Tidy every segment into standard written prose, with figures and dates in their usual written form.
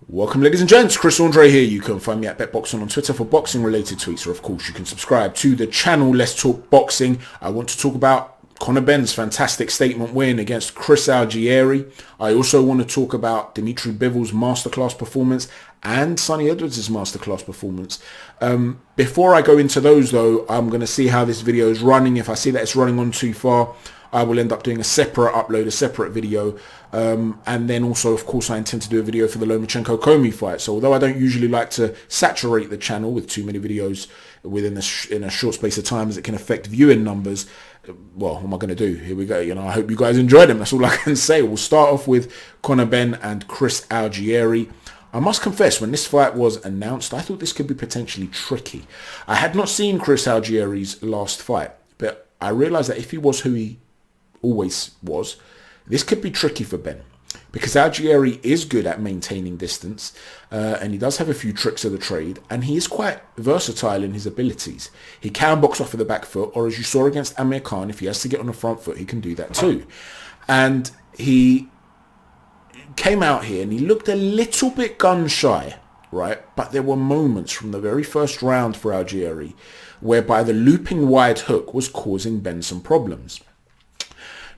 Welcome ladies and gents, Chris Algieri here. You can find me at BetBoxing on Twitter for boxing related tweets, or of course you can subscribe to the channel Let's Talk Boxing. I want to talk about Conor Benn's fantastic statement win against Chris Algieri. I also want to talk about Dimitri Bivol's masterclass performance and Sonny Edwards' masterclass performance. Before I go into those though, I'm going to see how this video is running. If I see that it's running on too far, I will end up doing a separate upload, a separate video. And then also, of course, I intend to do a video for the Lomachenko-Comey fight. So although I don't usually like to saturate the channel with too many videos within in a short space of time, as it can affect viewing numbers, well, what am I going to do? Here we go. I hope you guys enjoyed them. That's all I can say. We'll start off with Conor Benn and Chris Algieri. I must confess, when this fight was announced, I thought this could be potentially tricky. I had not seen Chris Algieri's last fight, but I realised that if he was who he always was, this could be tricky for Benn, because Algieri is good at maintaining distance, and he does have a few tricks of the trade, and he is quite versatile in his abilities. He can box off with the back foot, or as you saw against Amir Khan, if he has to get on the front foot, he can do that too. And he came out here and he looked a little bit gun shy, right? But there were moments from the very first round for Algieri whereby the looping wide hook was causing Benn some problems.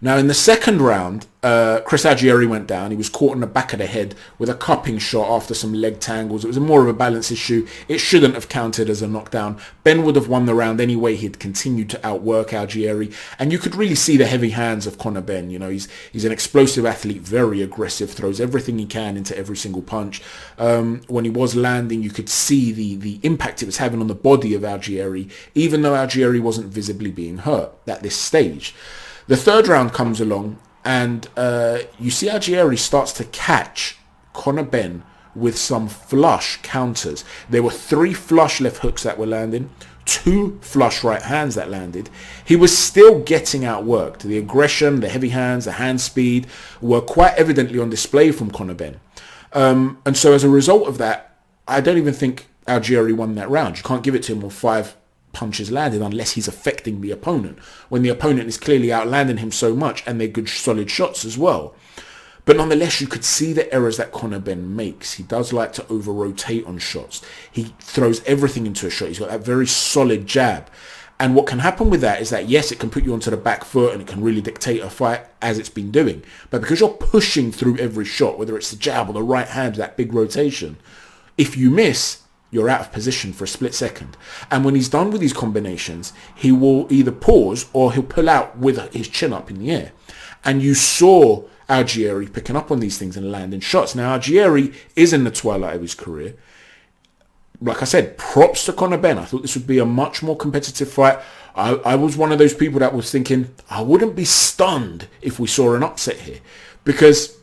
Now, in the second round, Chris Algieri went down. He was caught in the back of the head with a cupping shot after some leg tangles. It was more of a balance issue. It shouldn't have counted as a knockdown. Benn would have won the round anyway. He'd continued to outwork Algieri. And you could really see the heavy hands of Conor Benn. He's an explosive athlete, very aggressive, throws everything he can into every single punch. When he was landing, you could see the impact it was having on the body of Algieri, even though Algieri wasn't visibly being hurt at this stage. The third round comes along and you see Algieri starts to catch Conor Benn with some flush counters. There were 3 flush left hooks that were landing, 2 flush right hands that landed. He was still getting outworked. The aggression, the heavy hands, the hand speed were quite evidently on display from Conor Benn. And so as a result of that, I don't even think Algieri won that round. You can't give it to him with 5 punches landed unless he's affecting the opponent, when the opponent is clearly outlanding him so much and they're good solid shots as well. But nonetheless, you could see the errors that Conor Benn makes. He does like to over rotate on shots. He throws everything into a shot. He's got that very solid jab, and what can happen with that is that yes, it can put you onto the back foot and it can really dictate a fight, as it's been doing, but because you're pushing through every shot, whether it's the jab or the right hand, that big rotation, if you miss, you're out of position for a split second. And when he's done with these combinations, he will either pause or he'll pull out with his chin up in the air. And you saw Algieri picking up on these things and landing shots. Now, Algieri is in the twilight of his career. Like I said, props to Conor Benn. I thought this would be a much more competitive fight. I was one of those people that was thinking, I wouldn't be stunned if we saw an upset here, because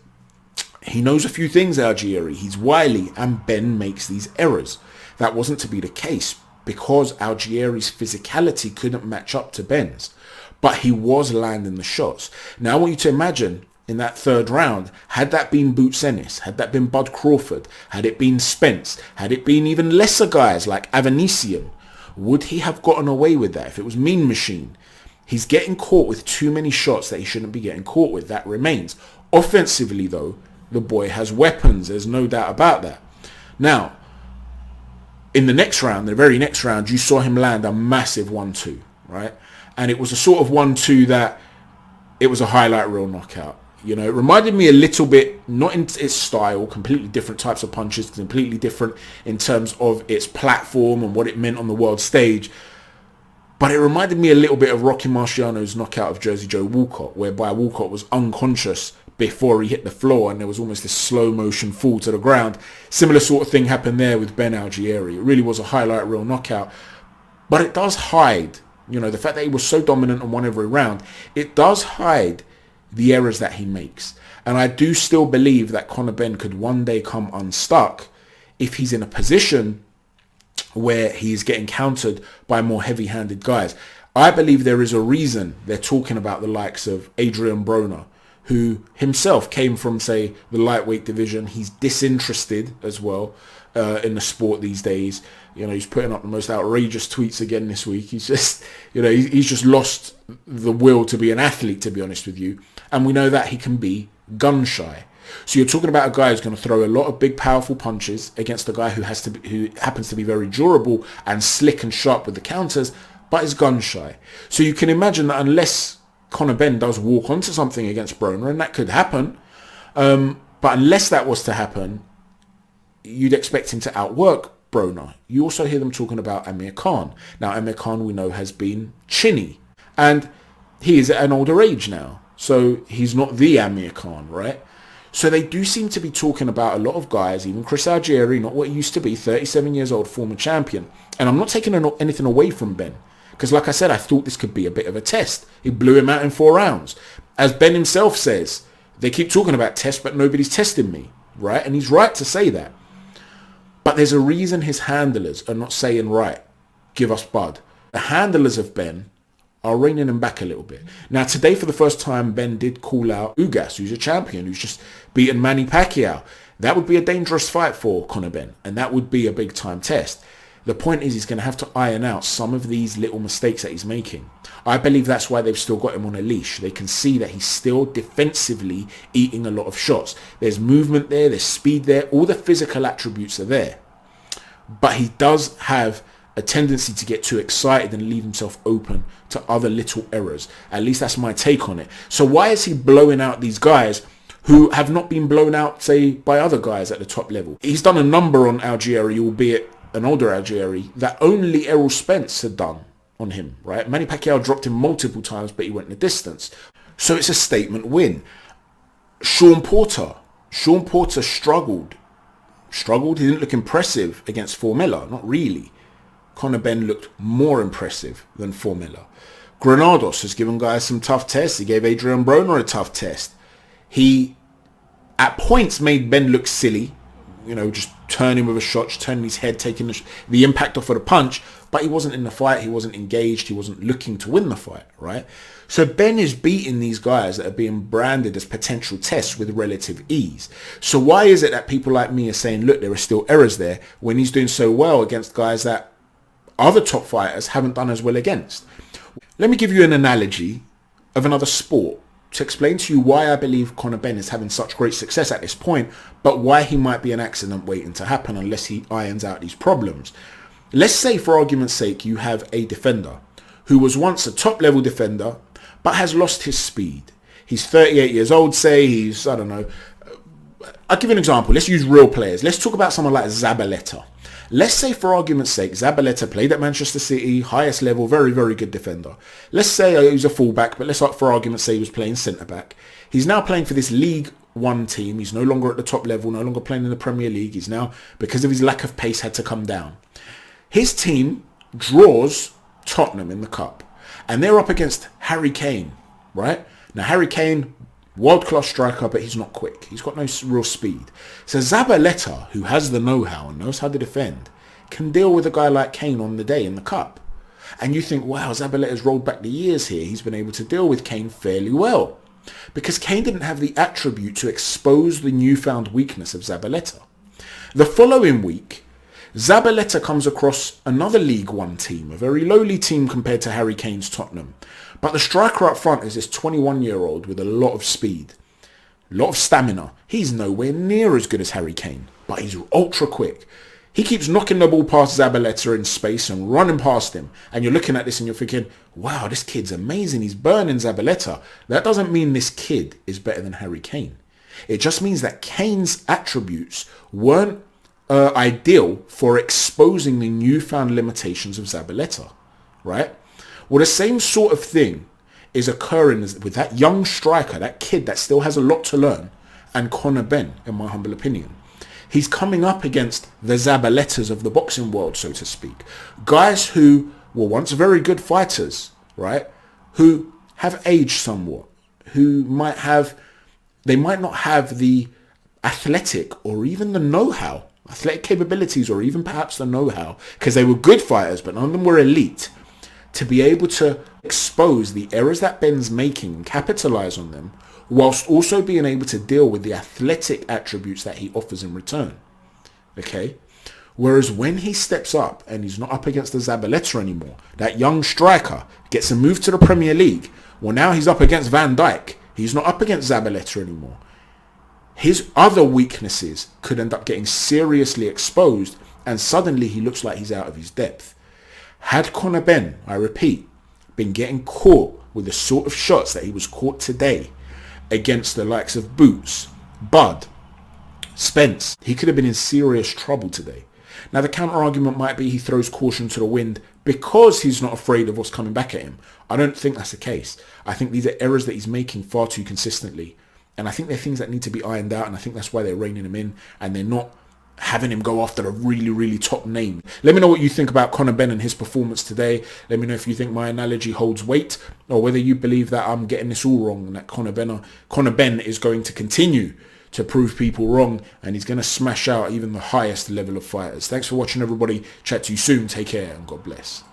he knows a few things, Algieri. He's wily, and Benn makes these errors. That wasn't to be the case because Algieri's physicality couldn't match up to Benn's, but he was landing the shots. Now I want you to imagine in that third round, had that been Boots Ennis, had that been Bud Crawford, had it been Spence, had it been even lesser guys like Avanesian, would he have gotten away with that? If it was Mean Machine, he's getting caught with too many shots that he shouldn't be getting caught with. That remains. Offensively though, the boy has weapons. There's no doubt about that. Now, in the next round, the very next round, you saw him land a massive 1-2, right? And it was a sort of 1-2 that it was a highlight reel knockout. It reminded me a little bit, not in its style, completely different types of punches, completely different in terms of its platform and what it meant on the world stage. But it reminded me a little bit of Rocky Marciano's knockout of Jersey Joe Walcott, whereby Walcott was unconscious before he hit the floor and there was almost this slow motion fall to the ground. Similar sort of thing happened there with Benn Algieri. It really was a highlight reel knockout. But it does hide, the fact that he was so dominant and won every round, it does hide the errors that he makes. And I do still believe that Conor Benn could one day come unstuck if he's in a position where he's getting countered by more heavy-handed guys. I believe there is a reason they're talking about the likes of Adrian Broner, who himself came from, say, the lightweight division. He's disinterested as well in the sport these days. He's putting up the most outrageous tweets again this week. He's just, he's just lost the will to be an athlete, to be honest with you. And we know that he can be gun shy. So you're talking about a guy who's going to throw a lot of big, powerful punches against a guy who happens to be very durable and slick and sharp with the counters, but is gun shy. So you can imagine that unless Conor Benn does walk onto something against Broner, and that could happen, but unless that was to happen, you'd expect him to outwork Broner. You also hear them talking about Amir Khan. Now, Amir Khan, we know, has been chinny, and he is at an older age now, so he's not the Amir Khan, right? So they do seem to be talking about a lot of guys, even Chris Algieri, not what he used to be, 37 years old, former champion. And I'm not taking anything away from Ben, because like I said, I thought this could be a bit of a test. He blew him out in 4 rounds. As Ben himself says, they keep talking about tests, but nobody's testing me, right? And he's right to say that. But there's a reason his handlers are not saying, right, give us Bud. The handlers of Ben are reining him back a little bit. Now, today, for the first time, Ben did call out Ugas, who's a champion, who's just beaten Manny Pacquiao. That would be a dangerous fight for Conor Benn, and that would be a big-time test. The point is he's going to have to iron out some of these little mistakes that he's making. I believe that's why they've still got him on a leash. They can see that he's still defensively eating a lot of shots. There's movement there, there's speed there, all the physical attributes are there. But he does have a tendency to get too excited and leave himself open to other little errors. At least that's my take on it. So why is he blowing out these guys who have not been blown out, say, by other guys at the top level? He's done a number on Algieri, albeit an older Algieri, that only Errol Spence had done on him, right? Manny Pacquiao dropped him multiple times, but he went the distance. So it's a statement win. Sean Porter struggled. He didn't look impressive against Formella, not really. Conor Benn looked more impressive than Formella. Granados has given guys some tough tests. He gave Adrian Broner a tough test. He, at points, made Ben look silly. Just turning with a shot, just turning his head, taking the impact off of the punch. But he wasn't in the fight. He wasn't engaged. He wasn't looking to win the fight, right? So Ben is beating these guys that are being branded as potential tests with relative ease. So why is it that people like me are saying, look, there are still errors there, when he's doing so well against guys that other top fighters haven't done as well against? Let me give you an analogy of another sport to explain to you why I believe Conor Benn is having such great success at this point, but why he might be an accident waiting to happen unless he irons out these problems. Let's say, for argument's sake, you have a defender who was once a top-level defender, but has lost his speed. He's 38 years old, say he's, I don't know. I'll give you an example. Let's use real players. Let's talk about someone like Zabaleta. Let's say, for argument's sake, Zabaleta played at Manchester City, highest level, very, very good defender. Let's say he's a fullback, but let's, for argument's sake, he was playing centre-back. He's now playing for this League One team. He's no longer at the top level, no longer playing in the Premier League. He's now, because of his lack of pace, had to come down. His team draws Tottenham in the Cup, and they're up against Harry Kane, right? Now, Harry Kane, world-class striker, but he's not quick. He's got no real speed. So Zabaleta, who has the know-how and knows how to defend, can deal with a guy like Kane on the day in the Cup. And you think, wow, Zabaleta's rolled back the years here. He's been able to deal with Kane fairly well. Because Kane didn't have the attribute to expose the newfound weakness of Zabaleta. The following week, Zabaleta comes across another League One team, a very lowly team compared to Harry Kane's Tottenham. But the striker up front is this 21-year-old with a lot of speed, a lot of stamina. He's nowhere near as good as Harry Kane, but he's ultra quick. He keeps knocking the ball past Zabaleta in space and running past him. And you're looking at this and you're thinking, wow, this kid's amazing. He's burning Zabaleta. That doesn't mean this kid is better than Harry Kane. It just means that Kane's attributes weren't ideal for exposing the newfound limitations of Zabaleta, right? Well, the same sort of thing is occurring with that young striker, that kid that still has a lot to learn, and Conor Benn, in my humble opinion. He's coming up against the Zabaletas of the boxing world, so to speak. Guys who were once very good fighters, right? Who have aged somewhat, who might not have the athletic or even the know-how, athletic capabilities or even perhaps the know-how, because they were good fighters, but none of them were elite, to be able to expose the errors that Ben's making and capitalize on them, whilst also being able to deal with the athletic attributes that he offers in return. Okay? Whereas when he steps up and he's not up against the Zabaleta anymore, that young striker gets a move to the Premier League. Well, now he's up against Van Dijk. He's not up against Zabaleta anymore. his other weaknesses could end up getting seriously exposed, and suddenly he looks like he's out of his depth. Had Conor Benn, I repeat, been getting caught with the sort of shots that he was caught today against the likes of Boots, Bud, Spence, he could have been in serious trouble today. Now the counter argument might be he throws caution to the wind because he's not afraid of what's coming back at him. I don't think that's the case. I think these are errors that he's making far too consistently. And I think they're things that need to be ironed out, and I think that's why they're reining him in and they're not having him go after a really, really top name. Let me know what you think about Conor Benn and his performance today. Let me know if you think my analogy holds weight, or whether you believe that I'm getting this all wrong and that Conor Benn is going to continue to prove people wrong, and he's going to smash out even the highest level of fighters. Thanks for watching, everybody. Chat to you soon. Take care and God bless.